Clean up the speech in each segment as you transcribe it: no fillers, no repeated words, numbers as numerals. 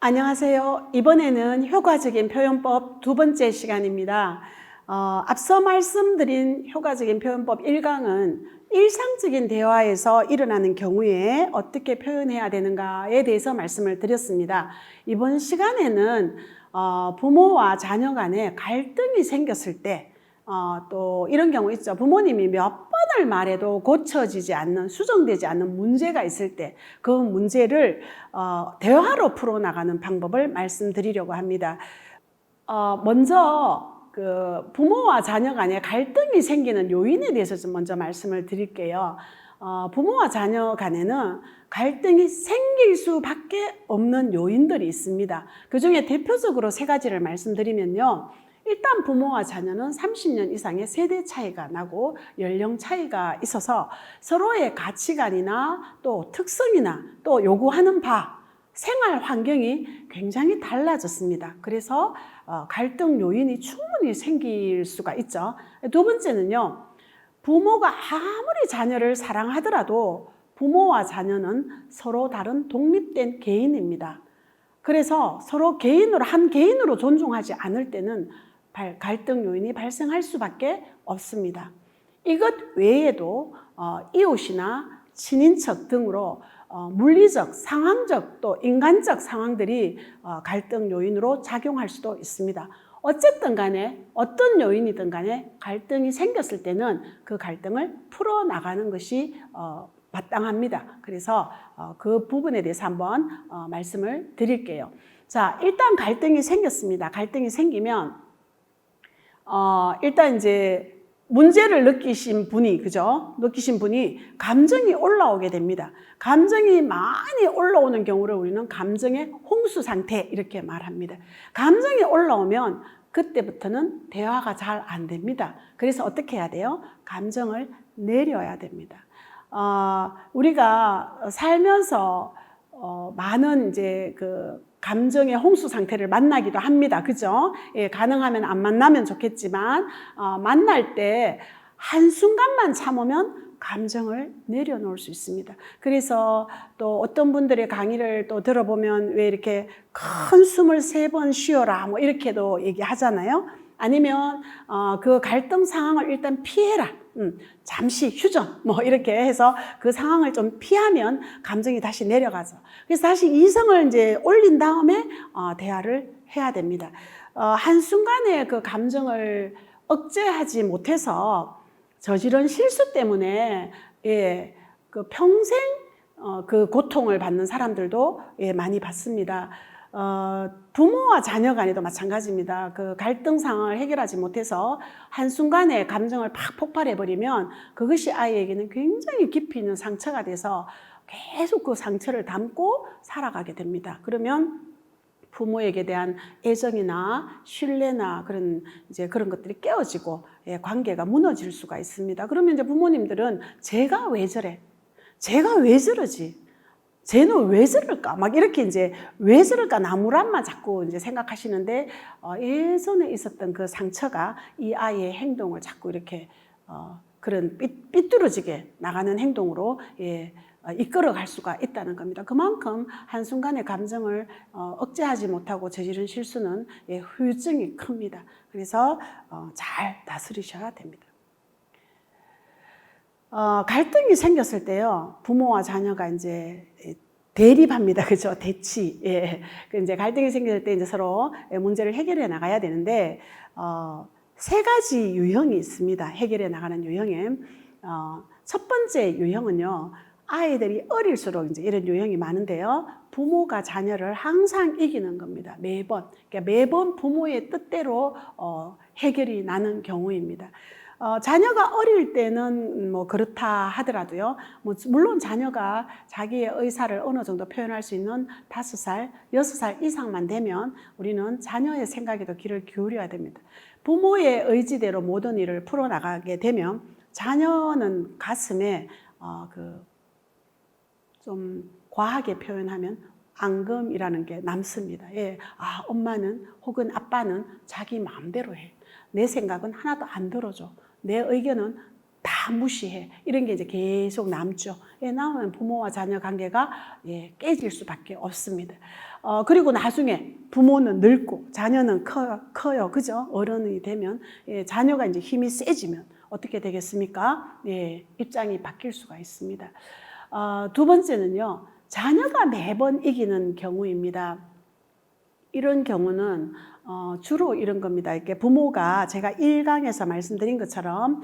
안녕하세요. 이번에는 효과적인 표현법 두 번째 시간입니다. 앞서 말씀드린 효과적인 표현법 1강은 일상적인 대화에서 일어나는 경우에 어떻게 표현해야 되는가에 대해서 말씀을 드렸습니다. 이번 시간에는 부모와 자녀 간에 갈등이 생겼을 때 또 이런 경우 있죠. 부모님이 몇 번을 말해도 고쳐지지 않는, 수정되지 않는 문제가 있을 때 그 문제를 대화로 풀어나가는 방법을 말씀드리려고 합니다. 먼저 그 부모와 자녀 간에 갈등이 생기는 요인에 대해서 좀 먼저 말씀을 드릴게요. 부모와 자녀 간에는 갈등이 생길 수밖에 없는 요인들이 있습니다. 그 중에 대표적으로 세 가지를 말씀드리면요. 일단 부모와 자녀는 30년 이상의 세대 차이가 나고 연령 차이가 있어서 서로의 가치관이나 또 특성이나 또 요구하는 바, 생활 환경이 굉장히 달라졌습니다. 그래서 갈등 요인이 충분히 생길 수가 있죠. 두 번째는요. 부모가 아무리 자녀를 사랑하더라도 부모와 자녀는 서로 다른 독립된 개인입니다. 그래서 서로 한 개인으로 존중하지 않을 때는 갈등 요인이 발생할 수밖에 없습니다. 이것 외에도 이웃이나 친인척 등으로 물리적, 상황적 또 인간적 상황들이 갈등 요인으로 작용할 수도 있습니다. 어쨌든 간에 어떤 요인이든 간에 갈등이 생겼을 때는 그 갈등을 풀어나가는 것이 마땅합니다. 그래서 그 부분에 대해서 한번 말씀을 드릴게요. 자, 일단 갈등이 생겼습니다. 갈등이 생기면 일단 이제 문제를 느끼신 분이 감정이 올라오게 됩니다. 감정이 많이 올라오는 경우를 우리는 감정의 홍수 상태 이렇게 말합니다. 감정이 올라오면 그때부터는 대화가 잘 안 됩니다. 그래서 어떻게 해야 돼요? 감정을 내려야 됩니다. 우리가 살면서 많은 이제 그 감정의 홍수 상태를 만나기도 합니다. 그죠? 예, 가능하면 안 만나면 좋겠지만, 만날 때 한순간만 참으면 감정을 내려놓을 수 있습니다. 그래서 또 어떤 분들의 강의를 또 들어보면 왜 이렇게 큰 숨을 3번 쉬어라, 뭐 이렇게도 얘기하잖아요. 아니면, 그 갈등 상황을 일단 피해라. 잠시 휴전, 뭐 이렇게 해서 그 상황을 좀 피하면 감정이 다시 내려가죠. 그래서 다시 이성을 이제 올린 다음에 대화를 해야 됩니다. 한순간에 그 감정을 억제하지 못해서 저지른 실수 때문에 그 평생 그 고통을 받는 사람들도 많이 봤습니다. 부모와 자녀 간에도 마찬가지입니다. 그 갈등 상황을 해결하지 못해서 한순간에 감정을 팍 폭발해버리면 그것이 아이에게는 굉장히 깊이 있는 상처가 돼서 계속 그 상처를 담고 살아가게 됩니다. 그러면 부모에게 대한 애정이나 신뢰나 그런 것들이 깨어지고 관계가 무너질 수가 있습니다. 그러면 이제 부모님들은 제가 왜 저래? 제가 왜 저러지? 쟤는 왜 저럴까? 막 이렇게 이제 왜 저럴까? 나무란만 자꾸 이제 생각하시는데 예전에 있었던 그 상처가 이 아이의 행동을 자꾸 이렇게 그런 삐뚤어지게 나가는 행동으로 이끌어갈 수가 있다는 겁니다. 그만큼 한순간에 감정을 억제하지 못하고 저지른 실수는 후유증이 큽니다. 그래서 잘 다스리셔야 됩니다. 갈등이 생겼을 때요, 부모와 자녀가 이제 대립합니다. 그죠? 대치. 예. 이제 갈등이 생겼을 때 이제 서로 문제를 해결해 나가야 되는데, 3가지 유형이 있습니다. 해결해 나가는 유형에. 첫 번째 유형은요, 아이들이 어릴수록 이제 이런 유형이 많은데요, 부모가 자녀를 항상 이기는 겁니다. 매번. 그러니까 매번 부모의 뜻대로 해결이 나는 경우입니다. 자녀가 어릴 때는 뭐 그렇다 하더라도요, 물론 자녀가 자기의 의사를 어느 정도 표현할 수 있는 5살, 6살 이상만 되면 우리는 자녀의 생각에도 귀를 기울여야 됩니다. 부모의 의지대로 모든 일을 풀어나가게 되면 자녀는 가슴에 좀 과하게 표현하면 앙금이라는 게 남습니다. 엄마는 혹은 아빠는 자기 마음대로 해. 내 생각은 하나도 안 들어줘. 내 의견은 다 다 무시해. 이런 게 이제 계속 남죠. 예, 남으면 부모와 자녀 관계가 깨질 수밖에 없습니다. 그리고 나중에 부모는 늙고 자녀는 커요. 그죠? 어른이 되면, 자녀가 이제 힘이 세지면 어떻게 되겠습니까? 입장이 바뀔 수가 있습니다. 두 번째는요, 자녀가 매번 이기는 경우입니다. 이런 경우는 주로 이런 겁니다. 이렇게 부모가 제가 1강에서 말씀드린 것처럼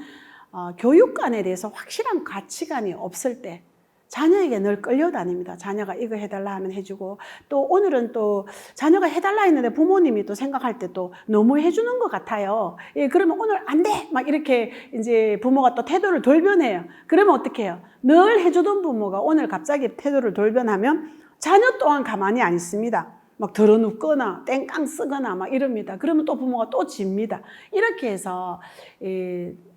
교육관에 대해서 확실한 가치관이 없을 때 자녀에게 늘 끌려다닙니다. 자녀가 이거 해달라 하면 해주고, 또 오늘은 또 자녀가 해달라 했는데 부모님이 또 생각할 때 또 너무 해주는 것 같아요. 그러면 오늘 안 돼! 막 이렇게 이제 부모가 또 태도를 돌변해요. 그러면 어떻게 해요? 늘 해주던 부모가 오늘 갑자기 태도를 돌변하면 자녀 또한 가만히 안 있습니다. 막 덜어눕거나 땡깡 쓰거나 막 이럽니다. 그러면 또 부모가 또 집니다. 이렇게 해서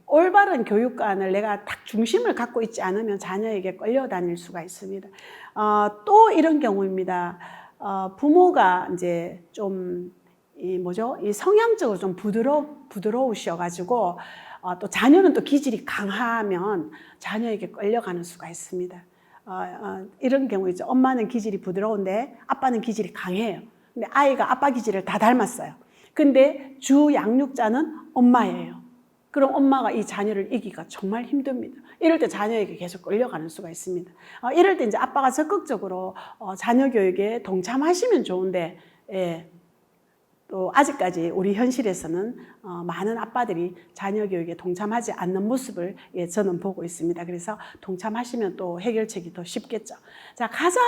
올바른 교육관을 내가 딱 중심을 갖고 있지 않으면 자녀에게 끌려다닐 수가 있습니다. 또 이런 경우입니다. 부모가 이제 좀 이 성향적으로 좀 부드러우셔가지고 또 자녀는 또 기질이 강하면 자녀에게 끌려가는 수가 있습니다. 이런 경우 있죠. 엄마는 기질이 부드러운데 아빠는 기질이 강해요. 근데 아이가 아빠 기질을 다 닮았어요. 근데 주 양육자는 엄마예요. 그럼 엄마가 이 자녀를 이기기가 정말 힘듭니다. 이럴 때 자녀에게 계속 끌려가는 수가 있습니다. 이럴 때 이제 아빠가 적극적으로 자녀 교육에 동참하시면 좋은데, 또 아직까지 우리 현실에서는 많은 아빠들이 자녀 교육에 동참하지 않는 모습을 저는 보고 있습니다. 그래서 동참하시면 또 해결책이 더 쉽겠죠. 자, 가장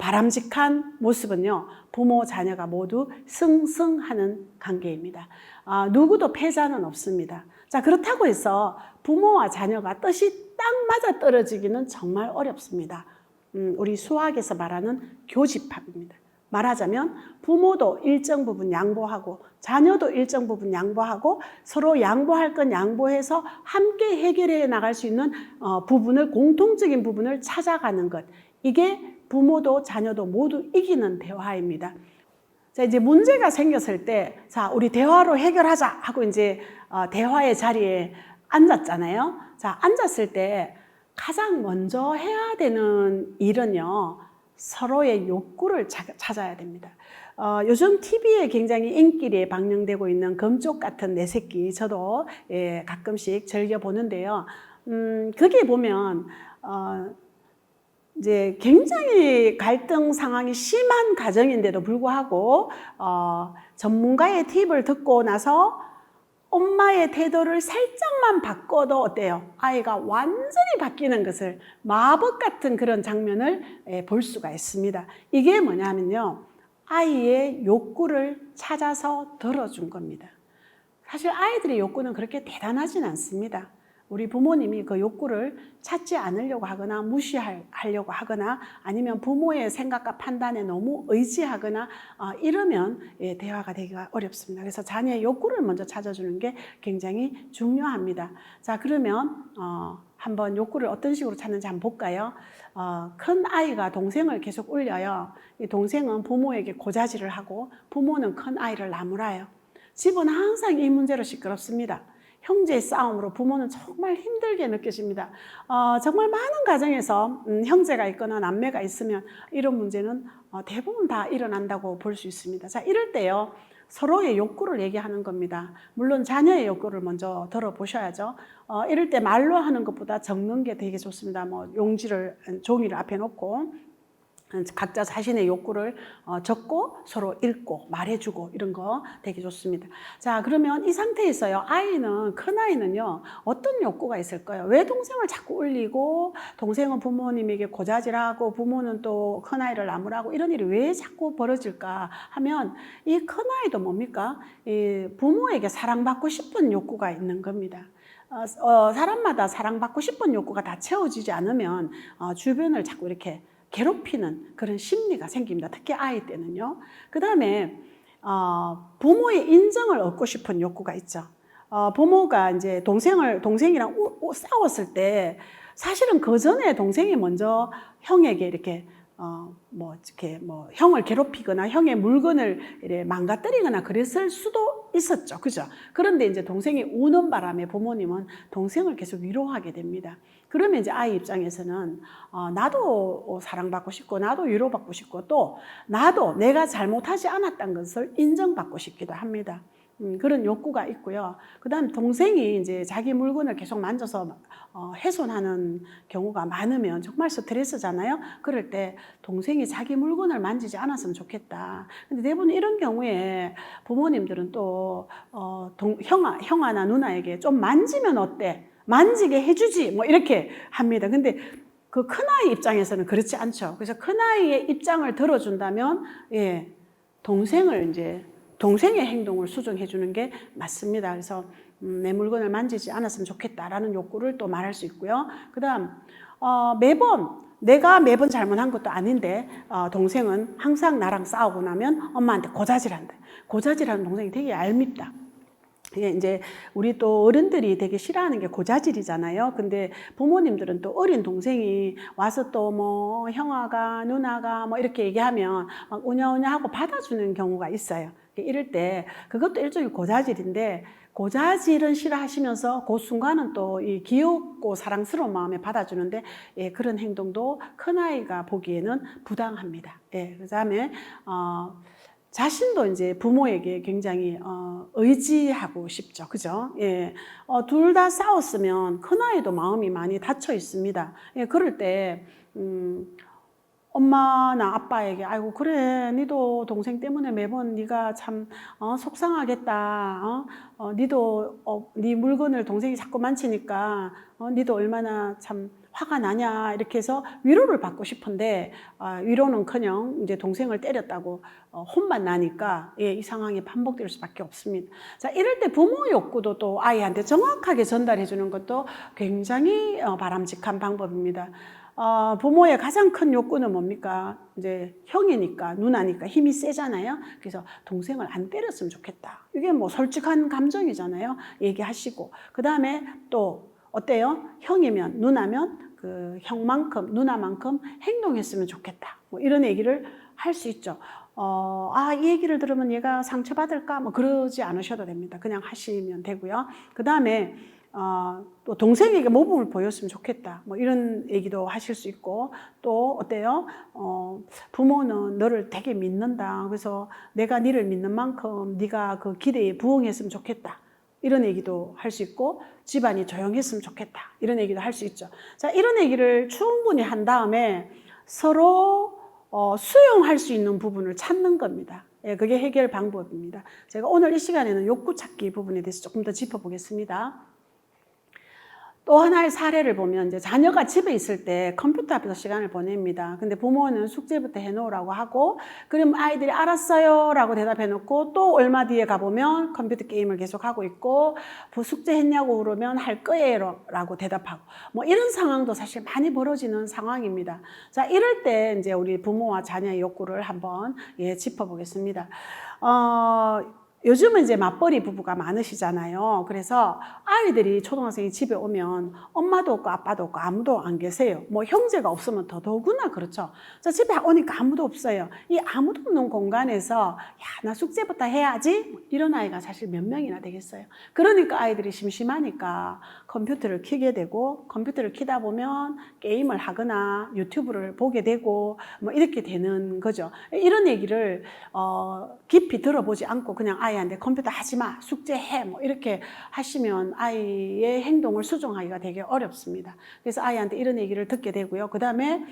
바람직한 모습은요, 부모 자녀가 모두 승승하는 관계입니다. 누구도 패자는 없습니다. 자, 그렇다고 해서 부모와 자녀가 뜻이 딱 맞아 떨어지기는 정말 어렵습니다. 우리 수학에서 말하는 교집합입니다. 말하자면 부모도 일정 부분 양보하고 자녀도 일정 부분 양보하고 서로 양보할 건 양보해서 함께 해결해 나갈 수 있는 부분을, 공통적인 부분을 찾아가는 것, 이게 부모도 자녀도 모두 이기는 대화입니다. 자, 이제 문제가 생겼을 때, 자, 우리 대화로 해결하자 하고 이제 대화의 자리에 앉았잖아요. 자, 앉았을 때 가장 먼저 해야 되는 일은요, 서로의 욕구를 찾아야 됩니다. 요즘 TV에 굉장히 인기리에 방영되고 있는 금쪽 같은 내 새끼, 저도 가끔씩 즐겨 보는데요. 거기에 보면 이제 굉장히 갈등 상황이 심한 가정인데도 불구하고 전문가의 팁을 듣고 나서 엄마의 태도를 살짝만 바꿔도 어때요? 아이가 완전히 바뀌는 것을, 마법 같은 그런 장면을 볼 수가 있습니다. 이게 뭐냐면요, 아이의 욕구를 찾아서 들어준 겁니다. 사실 아이들의 욕구는 그렇게 대단하진 않습니다. 우리 부모님이 그 욕구를 찾지 않으려고 하거나 무시하려고 하거나 아니면 부모의 생각과 판단에 너무 의지하거나 이러면 대화가 되기가 어렵습니다. 그래서 자녀의 욕구를 먼저 찾아주는 게 굉장히 중요합니다. 자, 그러면 한번 욕구를 어떤 식으로 찾는지 한번 볼까요? 큰 아이가 동생을 계속 울려요. 이 동생은 부모에게 고자질을 하고 부모는 큰 아이를 나무라요. 집은 항상 이 문제로 시끄럽습니다. 형제의 싸움으로 부모는 정말 힘들게 느껴집니다. 정말 많은 가정에서 형제가 있거나 남매가 있으면 이런 문제는 대부분 다 일어난다고 볼 수 있습니다. 자, 이럴 때요, 서로의 욕구를 얘기하는 겁니다. 물론 자녀의 욕구를 먼저 들어보셔야죠. 이럴 때 말로 하는 것보다 적는 게 되게 좋습니다. 종이를 앞에 놓고 각자 자신의 욕구를 적고 서로 읽고 말해주고 이런 거 되게 좋습니다. 자, 그러면 이 상태에서요, 큰 아이는요, 어떤 욕구가 있을까요? 왜 동생을 자꾸 울리고, 동생은 부모님에게 고자질하고, 부모는 또 큰 아이를 나무라고, 이런 일이 왜 자꾸 벌어질까 하면, 이 큰 아이도 뭡니까? 이 부모에게 사랑받고 싶은 욕구가 있는 겁니다. 사람마다 사랑받고 싶은 욕구가 다 채워지지 않으면 주변을 자꾸 이렇게 괴롭히는 그런 심리가 생깁니다. 특히 아이 때는요. 그 다음에 부모의 인정을 얻고 싶은 욕구가 있죠. 부모가 이제 동생이랑 싸웠을 때 사실은 그 전에 동생이 먼저 형에게 이렇게 형을 괴롭히거나 형의 물건을 이렇게 망가뜨리거나 그랬을 수도 있었죠. 그죠? 그런데 이제 동생이 우는 바람에 부모님은 동생을 계속 위로하게 됩니다. 그러면 이제 아이 입장에서는 나도 사랑받고 싶고 나도 위로받고 싶고 또 나도 내가 잘못하지 않았다는 것을 인정받고 싶기도 합니다. 그런 욕구가 있고요. 그 다음 동생이 이제 자기 물건을 계속 만져서 훼손하는 경우가 많으면 정말 스트레스잖아요. 그럴 때 동생이 자기 물건을 만지지 않았으면 좋겠다. 근데 대부분 이런 경우에 부모님들은 또 형아나 누나에게 좀 만지면 어때? 만지게 해주지 뭐 이렇게 합니다. 근데 그 큰아이 입장에서는 그렇지 않죠. 그래서 큰아이의 입장을 들어준다면 예, 동생의 행동을 수정해 주는 게 맞습니다. 그래서 내 물건을 만지지 않았으면 좋겠다라는 욕구를 또 말할 수 있고요. 그 다음 내가 매번 잘못한 것도 아닌데 동생은 항상 나랑 싸우고 나면 엄마한테 고자질한대. 고자질하는 동생이 되게 얄밉다. 이게 이제 우리 또 어른들이 되게 싫어하는 게 고자질이잖아요. 근데 부모님들은 또 어린 동생이 와서 또 뭐 형아가 누나가 뭐 이렇게 얘기하면 막 우냐우냐 하고 받아주는 경우가 있어요. 이럴 때 그것도 일종의 고자질인데 고자질은 싫어하시면서 그 순간은 또 이 귀엽고 사랑스러운 마음에 받아주는데 예, 그런 행동도 큰아이가 보기에는 부당합니다. 예, 그 다음에 자신도 이제 부모에게 굉장히 의지하고 싶죠. 그죠? 예. 둘 다 싸웠으면 큰아이도 마음이 많이 닫혀 있습니다. 예, 그럴 때 엄마나 아빠에게 아이고 그래 니도 동생 때문에 매번 네가 참 속상하겠다. 니도 네 물건을 동생이 자꾸 만지니까 니도 얼마나 참 화가 나냐 이렇게 해서 위로를 받고 싶은데 위로는커녕 이제 동생을 때렸다고 혼만 나니까 예, 이 상황이 반복될 수밖에 없습니다. 자, 이럴 때 부모 욕구도 또 아이한테 정확하게 전달해 주는 것도 굉장히 바람직한 방법입니다. 부모의 가장 큰 욕구는 뭡니까? 이제 형이니까 누나니까 힘이 세잖아요. 그래서 동생을 안 때렸으면 좋겠다. 이게 뭐 솔직한 감정이잖아요. 얘기하시고 그 다음에 또 어때요? 형이면 누나면 그 형만큼 누나만큼 행동했으면 좋겠다. 뭐 이런 얘기를 할 수 있죠. 이 얘기를 들으면 얘가 상처받을까? 뭐 그러지 않으셔도 됩니다. 그냥 하시면 되고요. 그 다음에 또 동생에게 모범을 보였으면 좋겠다. 뭐 이런 얘기도 하실 수 있고 또 어때요? 부모는 너를 되게 믿는다. 그래서 내가 너를 믿는 만큼 네가 그 기대에 부응했으면 좋겠다. 이런 얘기도 할 수 있고 집안이 조용했으면 좋겠다. 이런 얘기도 할 수 있죠. 자, 이런 얘기를 충분히 한 다음에 서로 수용할 수 있는 부분을 찾는 겁니다. 예, 그게 해결 방법입니다. 제가 오늘 이 시간에는 욕구 찾기 부분에 대해서 조금 더 짚어보겠습니다. 또 하나의 사례를 보면 이제 자녀가 집에 있을 때 컴퓨터 앞에서 시간을 보냅니다. 근데 부모는 숙제부터 해놓으라고 하고 그럼 아이들이 알았어요 라고 대답해 놓고 또 얼마 뒤에 가보면 컴퓨터 게임을 계속 하고 있고 숙제 했냐고 물으면 할 거예요 라고 대답하고 뭐 이런 상황도 사실 많이 벌어지는 상황입니다. 자, 이럴 때 이제 우리 부모와 자녀의 욕구를 한번 짚어보겠습니다. 요즘은 이제 맞벌이 부부가 많으시잖아요. 그래서 아이들이 초등학생이 집에 오면 엄마도 없고 아빠도 없고 아무도 안 계세요. 뭐 형제가 없으면 더더구나 그렇죠. 자, 집에 오니까 아무도 없어요. 이 아무도 없는 공간에서 나 숙제부터 해야지 이런 아이가 사실 몇 명이나 되겠어요. 그러니까 아이들이 심심하니까 컴퓨터를 켜게 되고 컴퓨터를 켜다 보면 게임을 하거나 유튜브를 보게 되고 뭐 이렇게 되는 거죠. 이런 얘기를 깊이 들어보지 않고 그냥 아이한테 컴퓨터 하지 마, 숙제해 뭐 이렇게 하시면 아이의 행동을 수정하기가 되게 어렵습니다. 그래서 아이한테 이런 얘기를 듣게 되고요. 그 다음에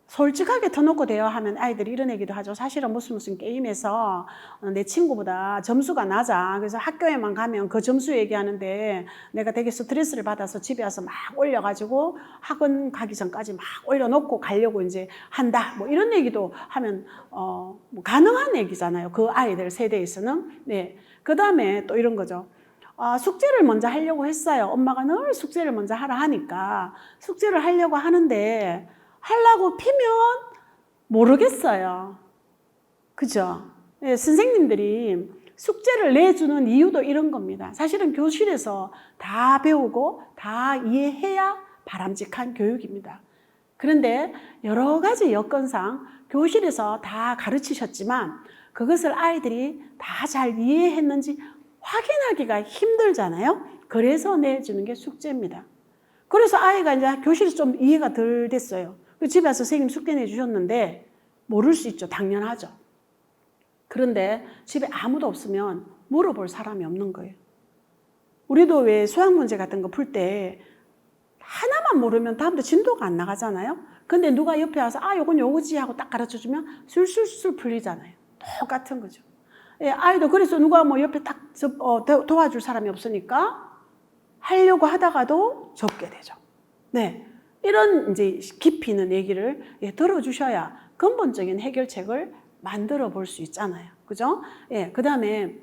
솔직하게 터놓고 대화하면 아이들이 이런 얘기도 하죠. 사실은 무슨 게임에서 내 친구보다 점수가 낮아. 그래서 학교에만 가면 그 점수 얘기하는데 내가 되게 스트레스를 받아서 집에 와서 막 올려가지고 학원 가기 전까지 막 올려놓고 가려고 이제 한다. 뭐 이런 얘기도 하면 뭐 가능한 얘기잖아요. 그 아이들 세대에서는. 네. 그 다음에 또 이런 거죠. 숙제를 먼저 하려고 했어요. 엄마가 늘 숙제를 먼저 하라 하니까 숙제를 하려고 하는데 하려고 피면 모르겠어요. 그죠? 네, 선생님들이 숙제를 내주는 이유도 이런 겁니다. 사실은 교실에서 다 배우고 다 이해해야 바람직한 교육입니다. 그런데 여러 가지 여건상 교실에서 다 가르치셨지만 그것을 아이들이 다 잘 이해했는지 확인하기가 힘들잖아요. 그래서 내주는 게 숙제입니다. 그래서 아이가 이제 교실에서 좀 이해가 덜 됐어요. 집에 와서 선생님 숙제 내주셨는데 모를 수 있죠. 당연하죠. 그런데 집에 아무도 없으면 물어볼 사람이 없는 거예요. 우리도 왜 수학 문제 같은 거 풀 때 하나만 모르면 다음부터 진도가 안 나가잖아요. 근데 누가 옆에 와서 요건 요거지 하고 딱 가르쳐주면 술술술 풀리잖아요. 똑같은 거죠. 예, 아이도 그래서 누가 뭐 옆에 딱 도와줄 사람이 없으니까 하려고 하다가도 접게 되죠. 네. 이런 이제 깊이 있는 얘기를 들어주셔야 근본적인 해결책을 만들어 볼 수 있잖아요. 그죠? 예, 그 다음에,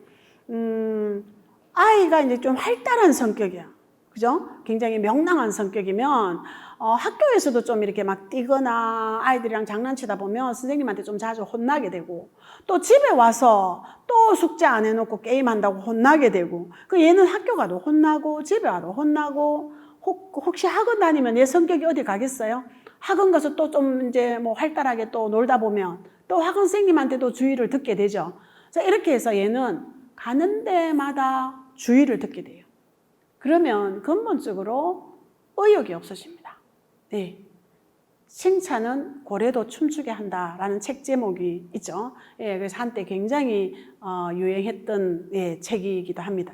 아이가 이제 좀 활달한 성격이야. 그죠? 굉장히 명랑한 성격이면, 학교에서도 좀 이렇게 막 뛰거나 아이들이랑 장난치다 보면 선생님한테 좀 자주 혼나게 되고, 또 집에 와서 또 숙제 안 해놓고 게임한다고 혼나게 되고, 얘는 학교 가도 혼나고, 집에 와도 혼나고, 혹시 학원 다니면 얘 성격이 어디 가겠어요? 학원 가서 또 좀 이제 뭐 활달하게 또 놀다 보면 또 학원 선생님한테도 주의를 듣게 되죠. 자, 이렇게 해서 얘는 가는 데마다 주의를 듣게 돼요. 그러면 근본적으로 의욕이 없어집니다. 네. 칭찬은 고래도 춤추게 한다라는 책 제목이 있죠. 예, 그래서 한때 굉장히 유행했던 책이기도 합니다.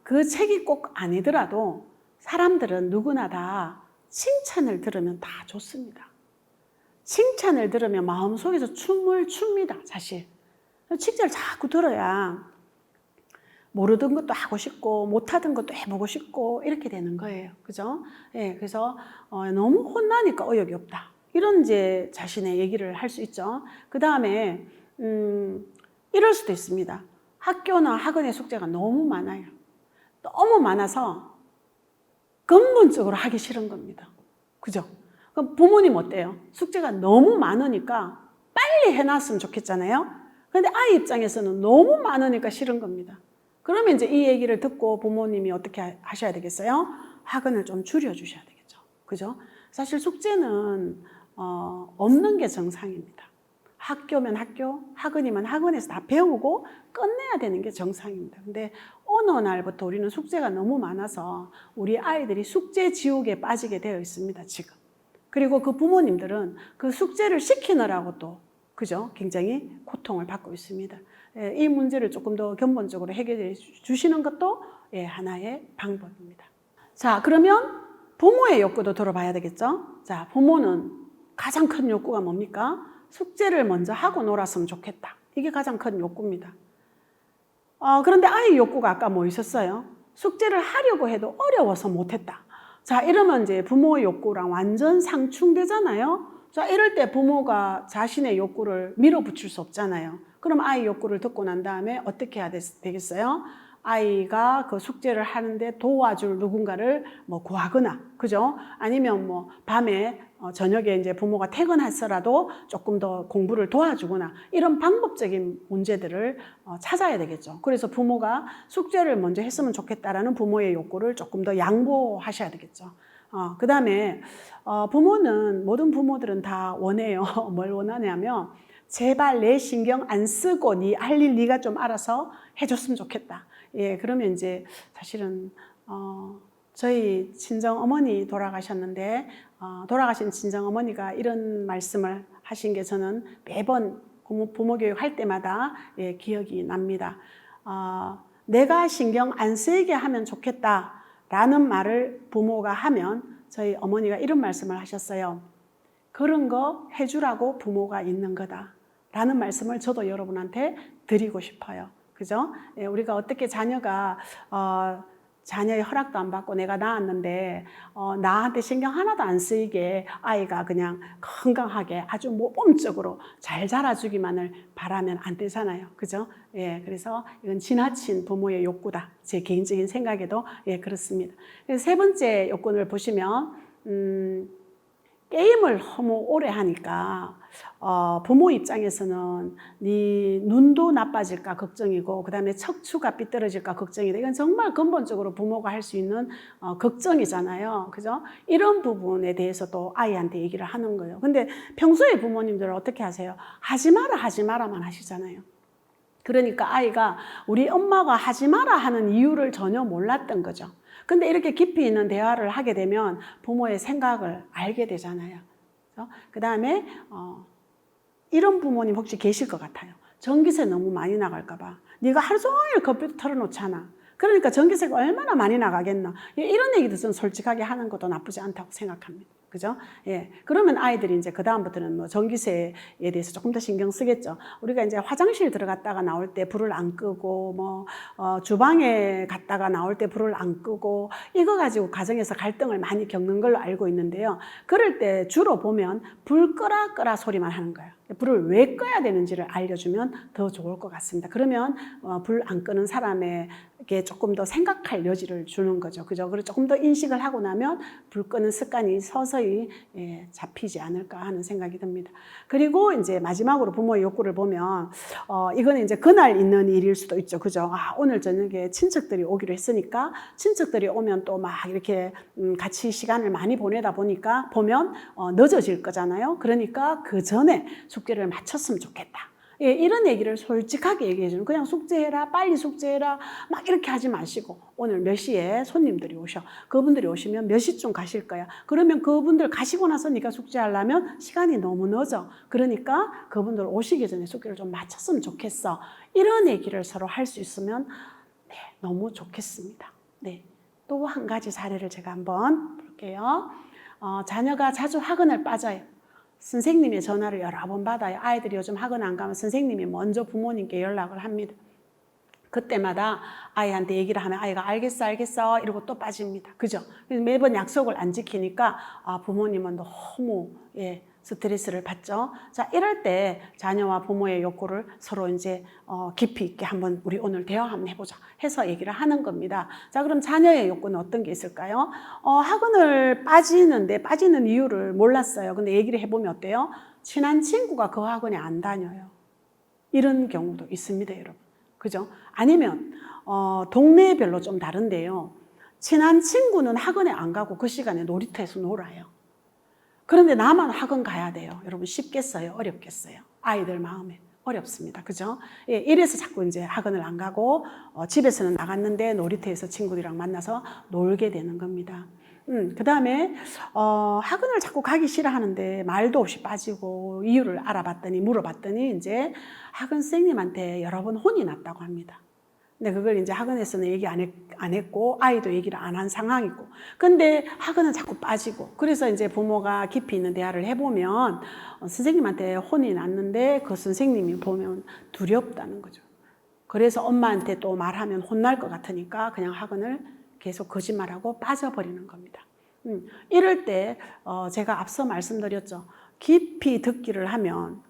그 책이 꼭 아니더라도 사람들은 누구나 다 칭찬을 들으면 다 좋습니다. 칭찬을 들으면 마음속에서 춤을 춥니다, 사실. 칭찬을 자꾸 들어야 모르던 것도 하고 싶고 못하던 것도 해보고 싶고 이렇게 되는 거예요. 그죠? 예, 그래서 너무 혼나니까 의욕이 없다. 이런 이제 자신의 얘기를 할 수 있죠. 그 다음에 이럴 수도 있습니다. 학교나 학원의 숙제가 너무 많아요. 너무 많아서 근본적으로 하기 싫은 겁니다. 그죠? 그럼 부모님 어때요? 숙제가 너무 많으니까 빨리 해놨으면 좋겠잖아요. 그런데 아이 입장에서는 너무 많으니까 싫은 겁니다. 그러면 이제 이 얘기를 듣고 부모님이 어떻게 하셔야 되겠어요? 학원을 좀 줄여주셔야 되겠죠. 그죠? 사실 숙제는 없는 게 정상입니다. 학교면 학교, 학원이면 학원에서 다 배우고 끝내야 되는 게 정상입니다. 근데 어느 날부터 우리는 숙제가 너무 많아서 우리 아이들이 숙제 지옥에 빠지게 되어 있습니다, 지금. 그리고 그 부모님들은 그 숙제를 시키느라고 또, 그죠? 굉장히 고통을 받고 있습니다. 이 문제를 조금 더 근본적으로 해결해 주시는 것도 하나의 방법입니다. 자, 그러면 부모의 욕구도 들어봐야 되겠죠? 자, 부모는 가장 큰 욕구가 뭡니까? 숙제를 먼저 하고 놀았으면 좋겠다. 이게 가장 큰 욕구입니다. 그런데 아이 욕구가 아까 뭐 있었어요? 숙제를 하려고 해도 어려워서 못했다. 자, 이러면 이제 부모의 욕구랑 완전 상충되잖아요. 자, 이럴 때 부모가 자신의 욕구를 밀어붙일 수 없잖아요. 그럼 아이 욕구를 듣고 난 다음에 어떻게 해야 되겠어요? 아이가 그 숙제를 하는데 도와줄 누군가를 뭐 구하거나, 그죠? 아니면 뭐 밤에 저녁에 이제 부모가 퇴근했어라도 조금 더 공부를 도와주거나 이런 방법적인 문제들을 찾아야 되겠죠. 그래서 부모가 숙제를 먼저 했으면 좋겠다라는 부모의 욕구를 조금 더 양보하셔야 되겠죠. 그 다음에 모든 부모들은 다 원해요. 뭘 원하냐면 제발 내 신경 안 쓰고 할 일 네가 좀 알아서 해줬으면 좋겠다. 예, 그러면 이제 사실은 저희 친정 어머니 돌아가셨는데 돌아가신 친정 어머니가 이런 말씀을 하신 게 저는 매번 부모 교육할 때마다 기억이 납니다. 내가 신경 안 쓰게 하면 좋겠다라는 말을 부모가 하면 저희 어머니가 이런 말씀을 하셨어요. 그런 거 해주라고 부모가 있는 거다 라는 말씀을 저도 여러분한테 드리고 싶어요. 그죠? 우리가 어떻게 자녀가 자녀의 허락도 안 받고 내가 낳았는데 나한테 신경 하나도 안 쓰이게 아이가 그냥 건강하게 아주 모범적으로 잘 자라주기만을 바라면 안 되잖아요. 그죠? 예, 그래서 이건 지나친 부모의 욕구다. 제 개인적인 생각에도 그렇습니다. 그래서 세 번째 요건을 보시면 게임을 너무 오래 하니까 부모 입장에서는 네 눈도 나빠질까 걱정이고 그다음에 척추가 삐뚤어질까 걱정이다. 이건 정말 근본적으로 부모가 할 수 있는 걱정이잖아요. 그죠? 이런 부분에 대해서도 아이한테 얘기를 하는 거예요. 근데 평소에 부모님들은 어떻게 하세요? 하지 마라 하지 마라만 하시잖아요. 그러니까 아이가 우리 엄마가 하지 마라 하는 이유를 전혀 몰랐던 거죠. 근데 이렇게 깊이 있는 대화를 하게 되면 부모의 생각을 알게 되잖아요. 그 다음에 이런 부모님 혹시 계실 것 같아요. 전기세 너무 많이 나갈까 봐. 네가 하루 종일 컴퓨터 털어놓잖아. 그러니까 전기세가 얼마나 많이 나가겠나. 이런 얘기도 저는 솔직하게 하는 것도 나쁘지 않다고 생각합니다. 그죠? 예. 그러면 아이들이 이제 그다음부터는 뭐 전기세에 대해서 조금 더 신경 쓰겠죠. 우리가 이제 화장실 들어갔다가 나올 때 불을 안 끄고, 주방에 갔다가 나올 때 불을 안 끄고, 이거 가지고 가정에서 갈등을 많이 겪는 걸로 알고 있는데요. 그럴 때 주로 보면 불 끄라 끄라 소리만 하는 거예요. 불을 왜 꺼야 되는지를 알려주면 더 좋을 것 같습니다. 그러면 불 안 끄는 사람에게 조금 더 생각할 여지를 주는 거죠. 그죠? 그리고 조금 더 인식을 하고 나면 불 끄는 습관이 서서히 잡히지 않을까 하는 생각이 듭니다. 그리고 이제 마지막으로 부모의 욕구를 보면 이거는 이제 그날 있는 일일 수도 있죠. 그죠? 오늘 저녁에 친척들이 오기로 했으니까 친척들이 오면 또 막 이렇게 같이 시간을 많이 보내다 보니까 보면 늦어질 거잖아요. 그러니까 그 전에 숙제를 마쳤으면 좋겠다. 예, 이런 얘기를 솔직하게 얘기해 주는, 그냥 숙제해라, 빨리 숙제해라, 막 이렇게 하지 마시고, 오늘 몇 시에 손님들이 오셔. 그분들이 오시면 몇 시쯤 가실 거야. 그러면 그분들 가시고 나서 네가 숙제하려면 시간이 너무 늦어. 그러니까 그분들 오시기 전에 숙제를 좀 마쳤으면 좋겠어. 이런 얘기를 서로 할 수 있으면 네, 너무 좋겠습니다. 네. 또 한 가지 사례를 제가 한번 볼게요. 자녀가 자주 학원을 빠져요. 선생님의 전화를 여러 번 받아요. 아이들이 요즘 학원 안 가면 선생님이 먼저 부모님께 연락을 합니다. 그때마다 아이한테 얘기를 하면 아이가 알겠어 이러고 또 빠집니다. 그죠? 매번 약속을 안 지키니까 부모님은 너무 스트레스를 받죠. 자, 이럴 때 자녀와 부모의 욕구를 서로 이제 깊이 있게 한번 우리 오늘 대화 한번 해보자 해서 얘기를 하는 겁니다. 자, 그럼 자녀의 욕구는 어떤 게 있을까요? 학원을 빠지는 이유를 몰랐어요. 근데 얘기를 해보면 어때요? 친한 친구가 그 학원에 안 다녀요. 이런 경우도 있습니다, 여러분. 그죠? 아니면 동네별로 좀 다른데요. 친한 친구는 학원에 안 가고 그 시간에 놀이터에서 놀아요. 그런데 나만 학원 가야 돼요. 여러분 쉽겠어요? 어렵겠어요? 아이들 마음에 어렵습니다. 그죠? 예, 이래서 자꾸 이제 학원을 안 가고 집에서는 나갔는데 놀이터에서 친구들이랑 만나서 놀게 되는 겁니다. 그 다음에 학원을 자꾸 가기 싫어하는데 말도 없이 빠지고 이유를 물어봤더니 이제 학원 선생님한테 여러 번 혼이 났다고 합니다. 근데 그걸 이제 학원에서는 얘기 안 했고 아이도 얘기를 안 한 상황이고, 근데 학원은 자꾸 빠지고, 그래서 이제 부모가 깊이 있는 대화를 해보면 선생님한테 혼이 났는데 그 선생님이 보면 두렵다는 거죠. 그래서 엄마한테 또 말하면 혼날 것 같으니까 그냥 학원을 계속 거짓말하고 빠져버리는 겁니다. 이럴 때 제가 앞서 말씀드렸죠. 깊이 듣기를 하면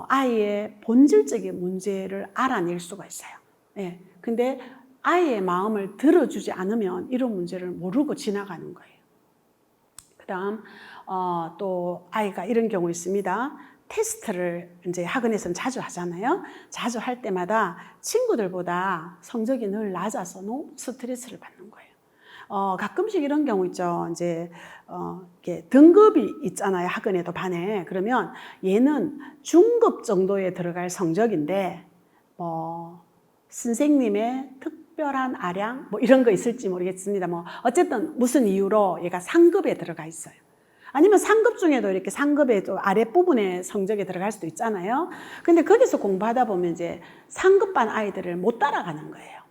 아이의 본질적인 문제를 알아낼 수가 있어요. 예. 근데 아이의 마음을 들어주지 않으면 이런 문제를 모르고 지나가는 거예요. 그 다음, 또 아이가 이런 경우 있습니다. 테스트를 이제 학원에서는 자주 하잖아요. 자주 할 때마다 친구들보다 성적이 늘 낮아서 너무 스트레스를 받는 거예요. 가끔씩 이런 경우 있죠. 이제, 이렇게 등급이 있잖아요. 학원에도 반에. 그러면 얘는 중급 정도에 들어갈 성적인데, 선생님의 특별한 아량 이런 거 있을지 모르겠습니다. 어쨌든 무슨 이유로 얘가 상급에 들어가 있어요. 아니면 상급 중에도 이렇게 상급의 또 아랫부분에 성적에 들어갈 수도 있잖아요. 근데 거기서 공부하다 보면 이제 상급반 아이들을 못 따라가는 거예요.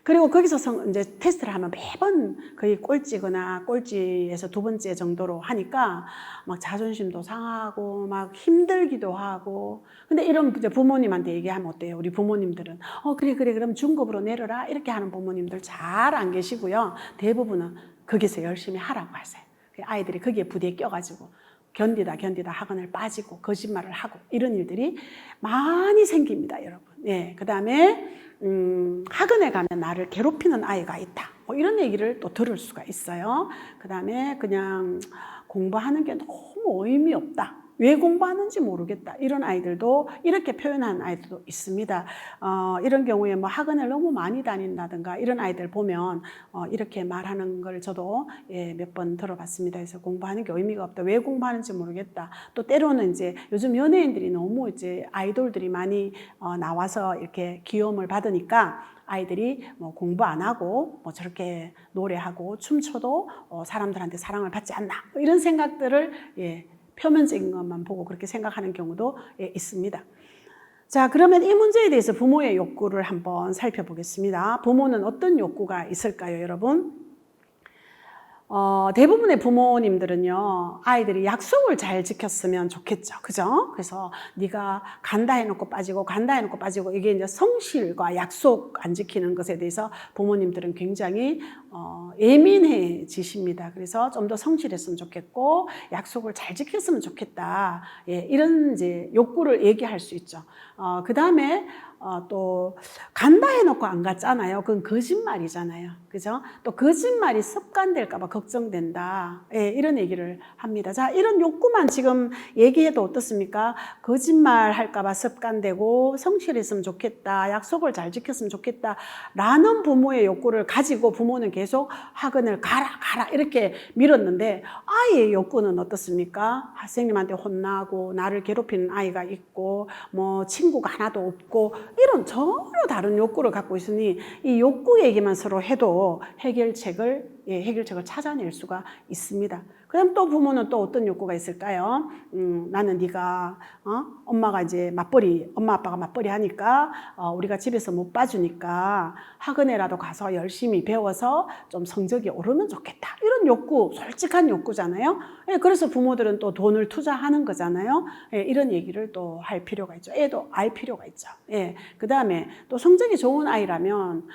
그리고 거기서 이제 테스트를 하면 매번 거의 꼴찌거나 꼴찌에서 두 번째 정도로 하니까 막 자존심도 상하고 막 힘들기도 하고. 근데 이런 이제 부모님한테 얘기하면 어때요? 우리 부모님들은 그래 그럼 중급으로 내려라 이렇게 하는 부모님들 잘 안 계시고요. 대부분은 거기서 열심히 하라고 하세요. 아이들이 거기에 부대에 껴가지고 견디다 학원을 빠지고 거짓말을 하고 이런 일들이 많이 생깁니다, 여러분. 예, 그 다음에 학원에 가면 나를 괴롭히는 아이가 있다. 이런 얘기를 또 들을 수가 있어요. 그 다음에 그냥 공부하는 게 너무 의미 없다. 왜 공부하는지 모르겠다. 이런 아이들도 이렇게 표현하는 아이들도 있습니다. 이런 경우에 뭐 학원을 너무 많이 다닌다든가 이런 아이들 보면 이렇게 말하는 걸 저도 몇 번 들어봤습니다. 그래서 공부하는 게 의미가 없다. 왜 공부하는지 모르겠다. 또 때로는 이제 요즘 연예인들이 너무 이제 아이돌들이 많이 나와서 이렇게 귀여움을 받으니까 아이들이 뭐 공부 안 하고 뭐 저렇게 노래하고 춤춰도 사람들한테 사랑을 받지 않나 이런 생각들을 표면적인 것만 보고 그렇게 생각하는 경우도 있습니다. 자, 그러면 이 문제에 대해서 부모의 욕구를 한번 살펴보겠습니다. 부모는 어떤 욕구가 있을까요, 여러분? 대부분의 부모님들은요, 아이들이 약속을 잘 지켰으면 좋겠죠. 그죠? 그래서 네가 간다 해놓고 빠지고 간다 해놓고 빠지고 이게 이제 성실과 약속 안 지키는 것에 대해서 부모님들은 굉장히 예민해지십니다. 그래서 좀 더 성실했으면 좋겠고 약속을 잘 지켰으면 좋겠다. 이런 이제 욕구를 얘기할 수 있죠. 그 다음에 또 간다 해놓고 안 갔잖아요. 그건 거짓말이잖아요. 그죠? 또 거짓말이 습관될까 봐 걱정된다. 이런 얘기를 합니다. 자, 이런 욕구만 지금 얘기해도 어떻습니까? 거짓말 할까 봐 습관되고 성실했으면 좋겠다. 약속을 잘 지켰으면 좋겠다. 라는 부모의 욕구를 가지고 부모는 계속 학원을 가라 이렇게 밀었는데 아이의 욕구는 어떻습니까? 선생님한테 혼나고 나를 괴롭히는 아이가 있고 뭐 친구가 하나도 없고 이런 전혀 다른 욕구를 갖고 있으니 이 욕구 얘기만 서로 해도 해결책을 찾아낼 수가 있습니다. 그다음 또 부모는 또 어떤 욕구가 있을까요? 나는 네가 엄마 아빠가 맞벌이 하니까 우리가 집에서 못 봐주니까 학원에라도 가서 열심히 배워서 좀 성적이 오르면 좋겠다. 이런 욕구, 솔직한 욕구잖아요. 그래서 부모들은 또 돈을 투자하는 거잖아요. 이런 얘기를 또 할 필요가 있죠. 애도 알 필요가 있죠. 그다음에 또 성적이 좋은 아이라면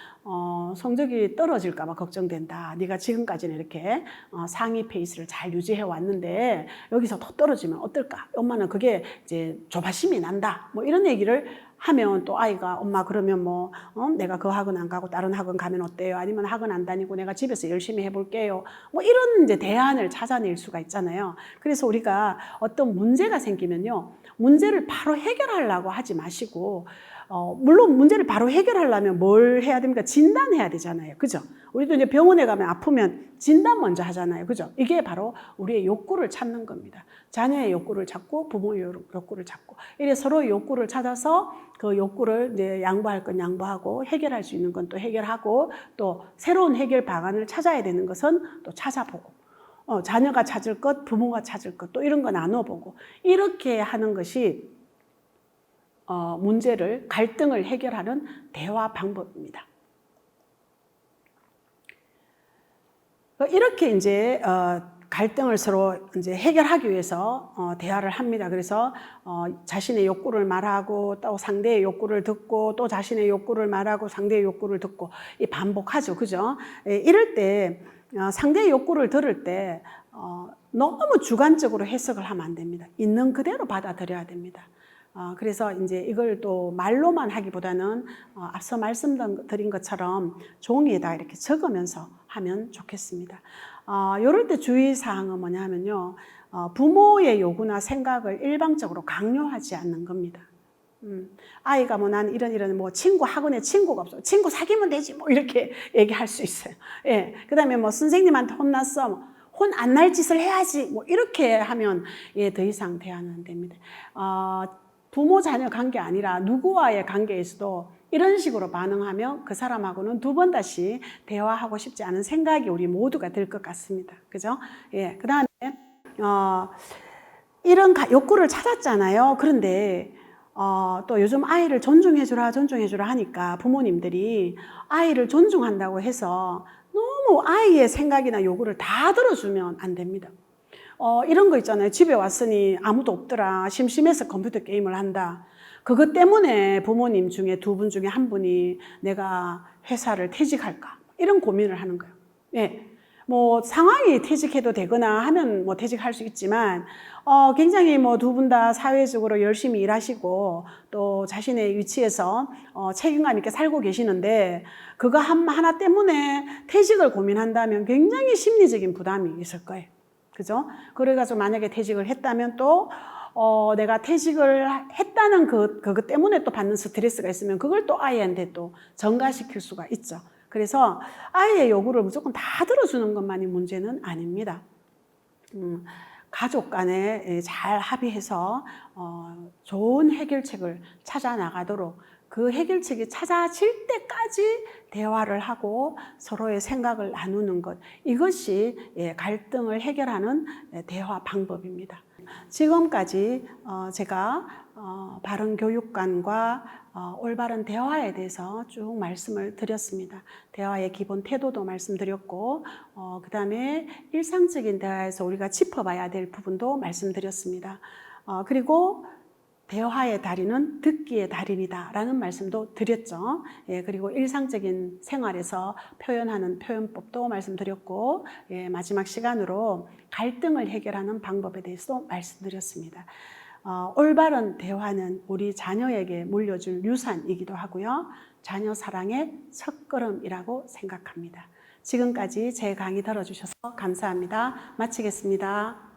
성적이 떨어질까 봐 걱정된다. 네가 지금까지는 이렇게 상위 페이스를 잘 유지해 왔는데 여기서 더 떨어지면 어떨까? 엄마는 그게 이제 조바심이 난다. 뭐 이런 얘기를 하면 또 아이가 엄마 그러면 뭐 내가 그 학원 안 가고 다른 학원 가면 어때요? 아니면 학원 안 다니고 내가 집에서 열심히 해볼게요. 뭐 이런 이제 대안을 찾아낼 수가 있잖아요. 그래서 우리가 어떤 문제가 생기면요, 문제를 바로 해결하려고 하지 마시고 물론 문제를 바로 해결하려면 뭘 해야 됩니까? 진단해야 되잖아요. 그죠? 우리도 이제 병원에 가면 아프면 진단 먼저 하잖아요. 그죠? 이게 바로 우리의 욕구를 찾는 겁니다. 자녀의 욕구를 찾고 부모의 욕구를 찾고 이래 서로의 욕구를 찾아서 그 욕구를 이제 양보할 건 양보하고 해결할 수 있는 건 또 해결하고 또 새로운 해결 방안을 찾아야 되는 것은 또 찾아보고 자녀가 찾을 것, 부모가 찾을 것 또 이런 거 나눠보고 이렇게 하는 것이 갈등을 해결하는 대화 방법입니다. 이렇게 이제 갈등을 서로 이제 해결하기 위해서 대화를 합니다. 그래서 자신의 욕구를 말하고 또 상대의 욕구를 듣고 또 자신의 욕구를 말하고 상대의 욕구를 듣고 이 반복하죠. 그죠? 이럴 때 상대의 욕구를 들을 때 너무 주관적으로 해석을 하면 안 됩니다. 있는 그대로 받아들여야 됩니다. 그래서 이제 이걸 또 말로만 하기보다는 앞서 말씀드린 것처럼 종이에다 이렇게 적으면서 하면 좋겠습니다. 이럴 때 주의사항은 뭐냐 하면요, 부모의 요구나 생각을 일방적으로 강요하지 않는 겁니다. 아이가 뭐 난 이런 뭐 학원에 친구가 없어. 친구 사귀면 되지. 뭐 이렇게 얘기할 수 있어요. 그 다음에 뭐 선생님한테 혼났어. 혼 안 날 짓을 해야지. 뭐 이렇게 하면 더 이상 대화는 안 됩니다. 부모 자녀 관계 아니라 누구와의 관계에서도 이런 식으로 반응하면 그 사람하고는 두 번 다시 대화하고 싶지 않은 생각이 우리 모두가 들 것 같습니다. 그죠? 그 다음에 이런 욕구를 찾았잖아요. 그런데 또 요즘 아이를 존중해주라 하니까 부모님들이 아이를 존중한다고 해서 너무 아이의 생각이나 요구를 다 들어주면 안 됩니다. 이런 거 있잖아요. 집에 왔으니 아무도 없더라. 심심해서 컴퓨터 게임을 한다. 그것 때문에 부모님 중에 두 분 중에 한 분이 내가 회사를 퇴직할까? 이런 고민을 하는 거예요. 뭐 상황이 퇴직해도 되거나 하면 뭐 퇴직할 수 있지만 굉장히 뭐 두 분 다 사회적으로 열심히 일하시고 또 자신의 위치에서 책임감 있게 살고 계시는데 그거 하나 때문에 퇴직을 고민한다면 굉장히 심리적인 부담이 있을 거예요. 그죠? 그래가지고 만약에 퇴직을 했다면 또 내가 퇴직을 했다는 그것 때문에 또 받는 스트레스가 있으면 그걸 또 아이한테 또 전가시킬 수가 있죠. 그래서 아이의 요구를 무조건 다 들어주는 것만이 문제는 아닙니다. 가족 간에 잘 합의해서 좋은 해결책을 찾아 나가도록, 그 해결책이 찾아질 때까지 대화를 하고 서로의 생각을 나누는 것, 이것이 갈등을 해결하는 대화 방법입니다. 지금까지 제가 바른 교육관과 올바른 대화에 대해서 쭉 말씀을 드렸습니다. 대화의 기본 태도도 말씀드렸고, 그 다음에 일상적인 대화에서 우리가 짚어봐야 될 부분도 말씀드렸습니다. 그리고 대화의 달인은 듣기의 달인이다라는 말씀도 드렸죠. 그리고 일상적인 생활에서 표현하는 표현법도 말씀드렸고, 마지막 시간으로 갈등을 해결하는 방법에 대해서도 말씀드렸습니다. 올바른 대화는 우리 자녀에게 물려줄 유산이기도 하고요. 자녀 사랑의 첫걸음이라고 생각합니다. 지금까지 제 강의 들어주셔서 감사합니다. 마치겠습니다.